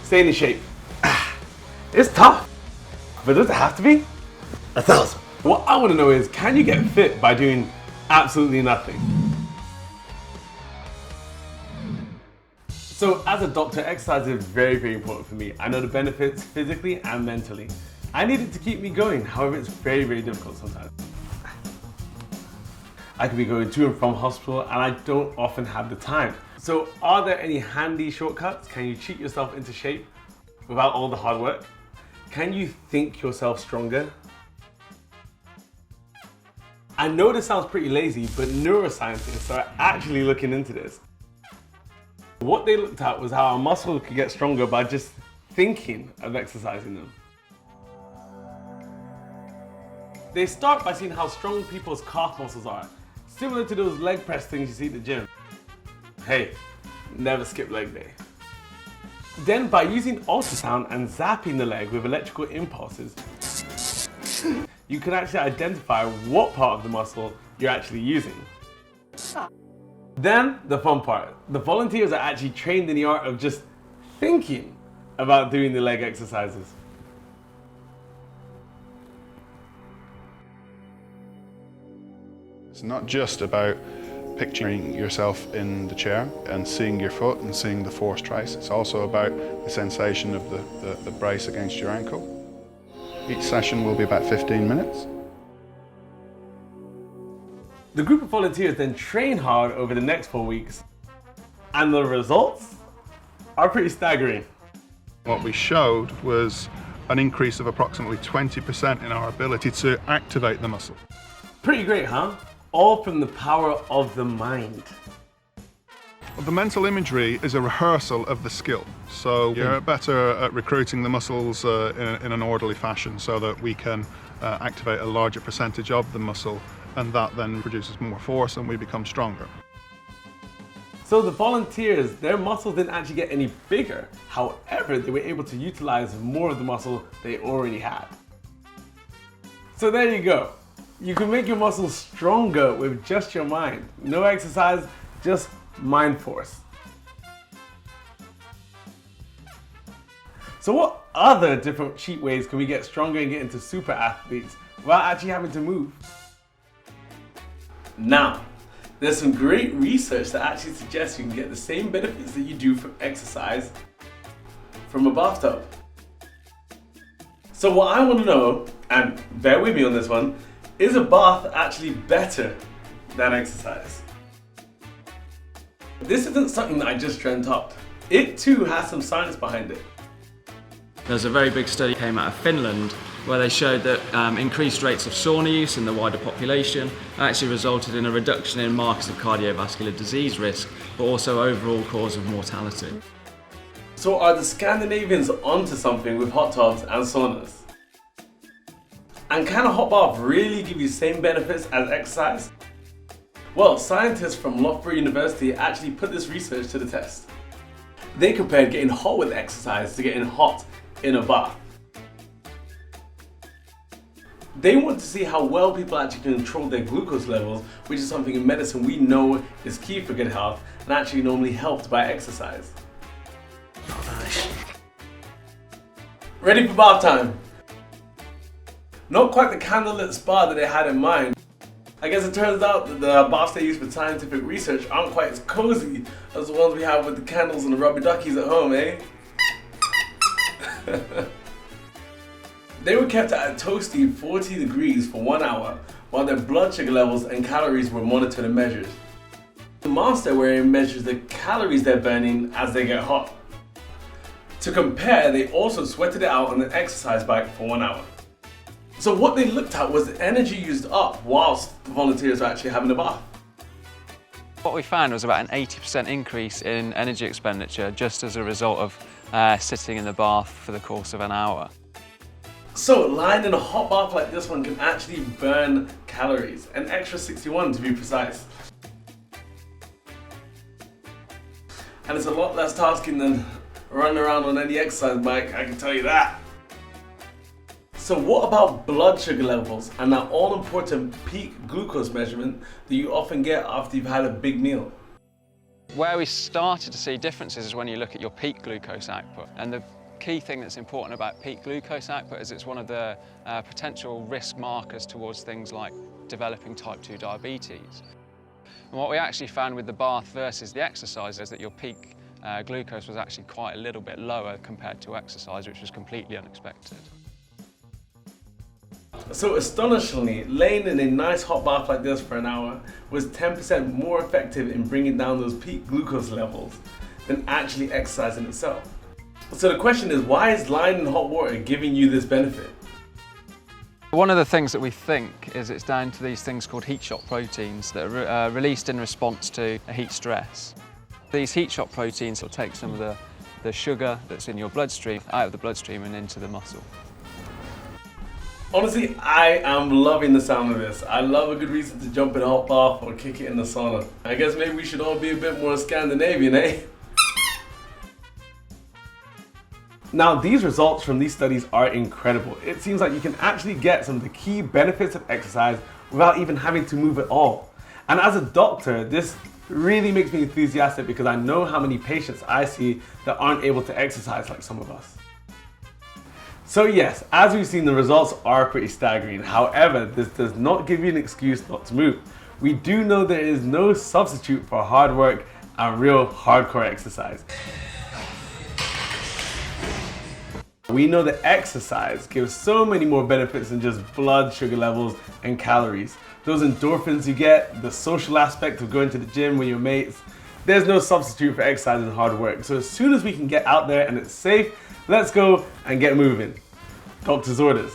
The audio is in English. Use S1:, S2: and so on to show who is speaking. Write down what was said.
S1: staying in shape. It's tough, but does it have to be? 1,000. What I want to know is, can you get fit by doing absolutely nothing? So as a doctor, exercise is very, very important for me. I know the benefits physically and mentally. I need it to keep me going. However, it's very, very difficult sometimes. I could be going to and from hospital and I don't often have the time. So are there any handy shortcuts? Can you cheat yourself into shape without all the hard work? Can you think yourself stronger? I know this sounds pretty lazy, but neuroscientists are actually looking into this. What they looked at was how our muscles could get stronger by just thinking of exercising them. They start by seeing how strong people's calf muscles are, similar to those leg press things you see at the gym. Hey, never skip leg day. Then by using ultrasound and zapping the leg with electrical impulses, you can actually identify what part of the muscle you're actually using. Then the fun part, the volunteers are actually trained in the art of just thinking about doing the leg exercises.
S2: It's not just about picturing yourself in the chair and seeing your foot and seeing the force trace. It's also about the sensation of the brace against your ankle. Each session will be about 15 minutes.
S1: The group of volunteers then train hard over the next 4 weeks, and the results are pretty staggering.
S2: What we showed was an increase of approximately 20% in our ability to activate the muscle.
S1: Pretty great, huh? All from the power of the mind.
S2: The mental imagery is a rehearsal of the skill. So you're better at recruiting the muscles in an orderly fashion so that we can activate a larger percentage of the muscle, and that then produces more force and we become stronger.
S1: So the volunteers, their muscles didn't actually get any bigger. However, they were able to utilize more of the muscle they already had. So there you go. You can make your muscles stronger with just your mind. No exercise, just mind force. So what other different cheat ways can we get stronger and get into super athletes without actually having to move? Now, there's some great research that actually suggests you can get the same benefits that you do from exercise from a bathtub. So what I want to know, and bear with me on this one, is a bath actually better than exercise? This isn't something that I just dreamt up. It too has some science behind it.
S3: There's a very big study came out of Finland where they showed that increased rates of sauna use in the wider population actually resulted in a reduction in markers of cardiovascular disease risk, but also overall cause of mortality.
S1: So are the Scandinavians onto something with hot tubs and saunas? And can a hot bath really give you the same benefits as exercise? Well, scientists from Loughborough University actually put this research to the test. They compared getting hot with exercise to getting hot in a bath. They want to see how well people actually control their glucose levels, which is something in medicine we know is key for good health and actually normally helped by exercise. Oh, nice. Ready for bath time? Not quite the candlelit spa that they had in mind. I guess it turns out that the baths they use for scientific research aren't quite as cozy as the ones we have with the candles and the rubber duckies at home, eh? They were kept at a toasty 40 degrees for 1 hour while their blood sugar levels and calories were monitored and measured. The mask they're wearing measures the calories they're burning as they get hot. To compare, they also sweated it out on an exercise bike for 1 hour. So what they looked at was the energy used up whilst the volunteers were actually having a bath.
S3: What we found was about an 80% increase in energy expenditure just as a result of sitting in the bath for the course of an hour.
S1: So lying in a hot bath like this one can actually burn calories, an extra 61 to be precise. And it's a lot less tasking than running around on any exercise bike, I can tell you that. So what about blood sugar levels and that all-important peak glucose measurement that you often get after you've had a big meal?
S3: Where we started to see differences is when you look at your peak glucose output. And the
S4: key thing that's important about peak glucose output is it's one of the potential risk markers towards things like developing type 2 diabetes. And what we actually found with the bath versus the exercise is that your peak glucose was actually quite a little bit lower compared to exercise, which was completely unexpected.
S1: So astonishingly, laying in a nice hot bath like this for an hour was 10% more effective in bringing down those peak glucose levels than actually exercising itself. So the question is, why is lying in hot water giving you this benefit?
S4: One of the things that we think is it's down to these things called heat shock proteins that are released in response to a heat stress. These heat shock proteins will take some of the sugar that's in your bloodstream out of the bloodstream and into the muscle.
S1: Honestly, I am loving the sound of this. I love a good reason to jump in a hot bath or kick it in the sauna. I guess maybe we should all be a bit more Scandinavian, eh? Now, these results from these studies are incredible. It seems like you can actually get some of the key benefits of exercise without even having to move at all. And as a doctor, this really makes me enthusiastic because I know how many patients I see that aren't able to exercise like some of us. So yes, as we've seen, the results are pretty staggering. However, this does not give you an excuse not to move. We do know there is no substitute for hard work and real hardcore exercise. We know that exercise gives so many more benefits than just blood sugar levels and calories. Those endorphins you get, the social aspect of going to the gym with your mates, there's no substitute for exercise and hard work. So as soon as we can get out there and it's safe, let's go and get moving. Doctor's orders.